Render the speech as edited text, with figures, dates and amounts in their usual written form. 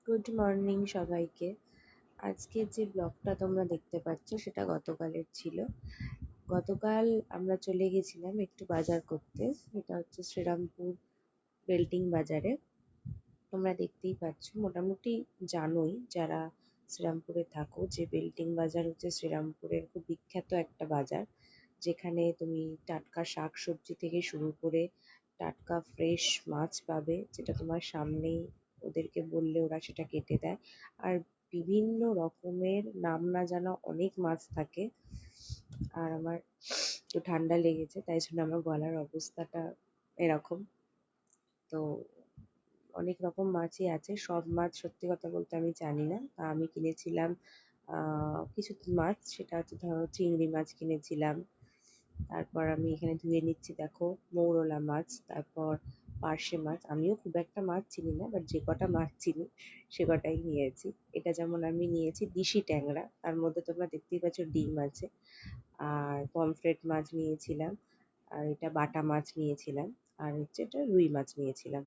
Good morning সবাইকে। আজকে যে ব্লগটা তোমরা দেখতে পাচ্ছ সেটা গতকালের ছিল। গতকাল আমরা চলে গেছিলাম একটু বাজার করতে। এটা হচ্ছে শ্রীরামপুর বেল্টিং বাজারে। তোমরা দেখতেই পাচ্ছ, মোটামুটি জানোই যারা শ্রীরামপুরে থাকো যে বেল্টিং বাজার হচ্ছে শ্রীরামপুরের খুব বিখ্যাত একটা বাজার, যেখানে তুমি টাটকা শাকসবজি থেকে শুরু করে টাটকা ফ্রেশ মাছ পাবে, যেটা তোমার সামনেই ওদেরকে বললে ওরা সেটা কেটে দেয়। আর বিভিন্ন রকমের নাম না জানা অনেক মাছ থাকে। আর আমার একটু ঠান্ডা লেগেছে, তাই জন্য আমার গলার অবস্থাটা এরকম। তো অনেক রকম মাছই আছে, সব মাছ সত্যি কথা বলতে আমি জানি না। তা আমি কিনেছিলাম কিছু মাছ, সেটা হচ্ছে ধরো চিংড়ি মাছ কিনেছিলাম। তারপর আমি এখানে ধুয়ে নিচ্ছি, দেখো মৌরলা মাছ, তারপর পার্শে মাছ। আমিও খুব একটা মাছ চিনি না, বাট যে কটা মাছ চিনি সে কটাই নিয়েছি। এটা যেমন আমি নিয়েছি দিশি ট্যাংরা, তার মধ্যে তোমরা দেখতেই পাচ্ছ ডিম আছে। আর পমফ্রেট মাছ নিয়েছিলাম, আর এটা বাটা মাছ নিয়েছিলাম, আর হচ্ছে এটা রুই মাছ নিয়েছিলাম।